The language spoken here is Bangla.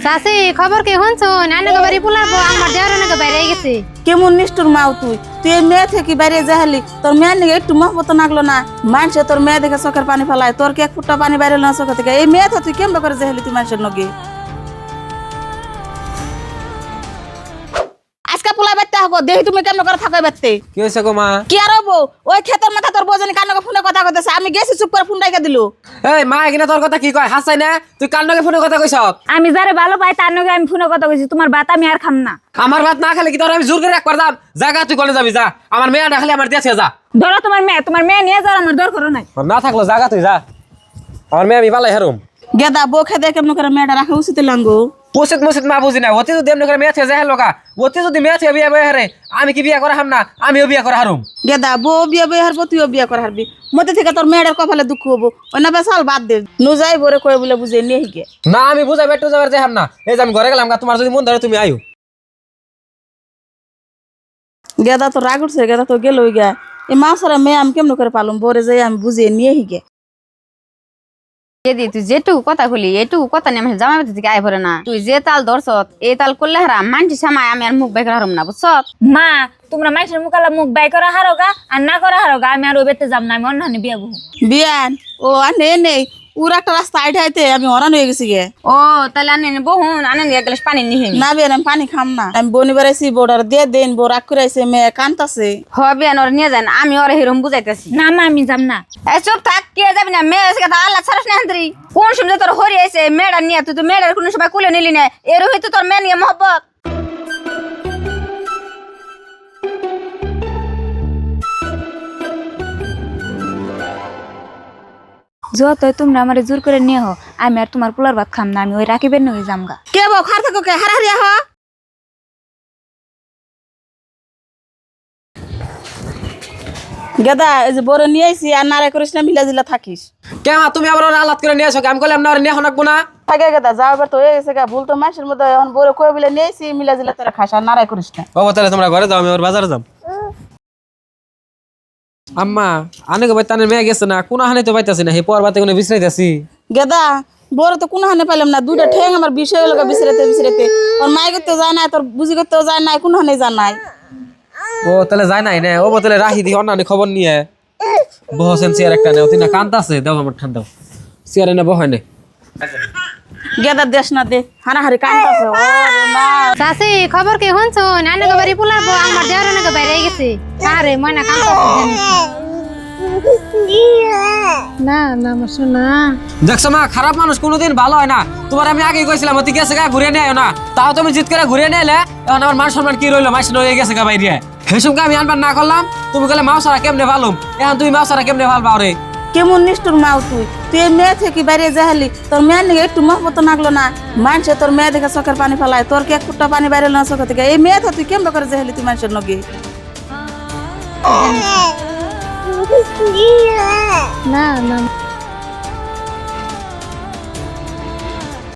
চাচি খবর কি শুনছো? নানাকে বাড়ি পোলাবো আমার দেওয়ার নাকি বাইরে গেছে। কেমন নিষ্ঠুর মাও তুই তুই এই মেয়ে থেকে বাইরে যাহালি তোর মেয়ের নিকে একটু মহব্বত লাগলো না? মানুষে তোর মেয়ে দেখে চোখের পানি ফেলায়, তোর কি এক ফুটা পানি বাইরে না চোখে থেকে? এই মেয়ে তুই কেমন করে যাহালি তুই মানুষের নগে? আজকে পোলা বেতে হবো দেখি তুমি কেমন করে থাকো বেতে। কি হয়েছে গো মা? কি আর হবো? ওই ক্ষেতের মাথা তোর বোঝেনি কান্নাকে ফোনে কথা কইতেছে, আমি গেছি চুপ করে ফোন ডাইকা দিল। এই মা এখানে তোর কথা কি কয় হাসাই না? তুই কান্নাকে ফোনে কথা কইছ? আমি যারে ভালো পাই তার নাকি আমি ফোনে কথা কইছি, তোমার ভাত আমি আর খাম না। আমার ভাত না খেলে কি তোর আমি জোর করে একবার দাম জায়গা তুই কোনে যাবি? যা আমার মেয়ে ডাকলে আমার দেশে যা। ধরো তোমার মেয়ে নিয়ে যাওয়ার আমার দরকার নাই। না থাকলো জায়গা তুই যা, আমার মেয়ে আমি পালাই হারুম। গেদা বউ খেদে কেমন করে মেয়েটা রাখা উচিত লাঙ্গো? মুসিদ মা বুঝি না অতি যদি এমনি করে মেয়ে থেকে যায় লোকা অতি যদি মেয়ে থেকে বিয়ে বয়ে হারে আমি কি বিয়ে করা হাম না? আমিও বিয়ে করা হারুম। গেদা বউ বিয়ে বয়ে হারবো তুইও বিয়ে করে হারবি, মধ্যে থেকে তোর মেয়েটার কপালে দুঃখ হবো। ওই না বেসাল বাদ দে, নুজাই বরে কয়ে বলে বুঝে নিয়ে হিগে না আমি বুঝাই বেটু যাবার যাই হাম না। এই যে আমি ঘরে গেলাম তোমার যদি মন ধরে তুমি আয়ু। গেদা তো রাগ উঠছে, গেদা তো গেল গা। এই মাছরা মেয়ে আমি কেমন করে পালুম? বরে যাই আমি বুঝিয়ে নিয়ে হিগে। এদি তুই যেটুকু কথা বলি এটুকু কথা নিয়ে আমার জামা বেঁধে থেকে আয় ভরে না। তুই যে তাল ধরছত এই তাল করলে হারাম মানছি সামায় আমি আর মুখ বের হারম না বুঝছ? মা তোমরা মানুষের মুখালা মুখ বাই করা হারোগা আর না করা হারোগা, আমি আর ওই বেতে যাম না, আমি অন্য বিয়ে বহু। বিয়ান ও আনে নেই উর একটা রাস্তা আইঠাইতে আমি হরান হয়ে গেছি গে। ও তাহলে আনেন বহুন আনেন এক গ্লাস পানি নিয়ে না বিয়ান আমি পানি খাম না, আমি বনি বেড়াইছি বোর্ডার দিয়ে দেন বউ রাগ করে আইছে, মেয়ে কান্তাছে। হবে ওর নিয়ে যান আমি ওর হিরম বুঝাইতেছি। না মা আমি যাম না। এই চুপ থাক, কে যাবি না? মেয়ে এসে কথা আল্লাহ ছাড়াস না হান্দ্রি। কোন সময় তোর হরি আইছে মেয়েটা নিয়ে তুই তো মেয়েটার কোনো সময় কুলে নিলি না, এর হইতো তোর মেয়ে নিয়ে মহব্বত। যতই তোমরা আমার জোর করে নিয়ে হো আমি আর তোমার পোলার ভাত খাম না, আমি ওই রাখিবেন নই জামগা। কে বউ খার থাকো কে হারাহারি হ। গেদা এই যে বড় নিয়ে আইছি আর নারে করিস না, মিলা জিলা থাকিস। কেমন তুমি আবার আলাদ করে নিয়ে আসো? আমি করলাম না নিয়ে নাকবো না। থাকে গেদা যাও এবার তো হয়ে গেছে গা, ভুল তো মাসের মধ্যে এখন বড় কয়ে বলে নিয়ে আইছি, মিলা জিলা তোরা খাস আর নারাই করিস না। বাবা তাহলে তোমরা ঘরে যাও, আমি ওর বাজারে যাম। আম্মা আনেকে বাইতানের মেয়ে গেছে না, কোন হানে তো পাইতাছি না, হে পর বাতে কোনো বিশ্রাইতাছি। গেদা বড় তো কোনো হানে পাইলাম না, দুইটা ঠেং আমার বিষয় হলো বিছরাতে বিছরাতে। ওর মাই করতেও যায় না, তোর বুঝি করতেও যায় না, কোনো হানে যায় নাই। ও তাহলে যায় নাই না? ও তাহলে রাহি দি অন্যান্য খবর নিয়ে বহসেন চেয়ার একটা নেও তিন কান্তা আছে দাও আমার ঠান্ডাও চেয়ারে না বহাই নে। গেদা দেশ না দে হানাহারি কান্তাছে। ওরে মা চাচি খবর কি শুনছো? নানাকে বাড়ি পোলাবো আমার দেওয়ার নাকি বাইরে গেছে। আরে ময়না কান্তাছে না না আমার শোনা। দেখছো মা খারাপ মানুষ কোনোদিন ভালো হয় না। তোমার আমি আগেই কইছিলাম অতি গেছে গা ঘুরে নিয়ে না, তাও তুমি জিত করে ঘুরে নিয়ে এলে। এখন আমার মান সম্মান কি রইলো? মাস হয়ে গেছে গা বাইরে হেসুমকে আমি আনবার না করলাম, তুমি গেলে মাও সারা কেমনে ভালুম? এখন তুমি মাও সারা কেমনে ভাল পাও রে? কেমন নিষ্ঠুর মাও তুই তুই এই মেয়ে থেকে বাইরে যাহালি, তোর মেয়ের নিকে একটু মহব্বত লাগলো না? মানুষে তোর মেয়ে দেখে চোখের পানি ফেলায়, তোর কি এক ফুটা পানি বাইরে না চোখে থেকে? এই মেয়ে তুই কেমন করে যাহালি তুই মানুষের নগে? না না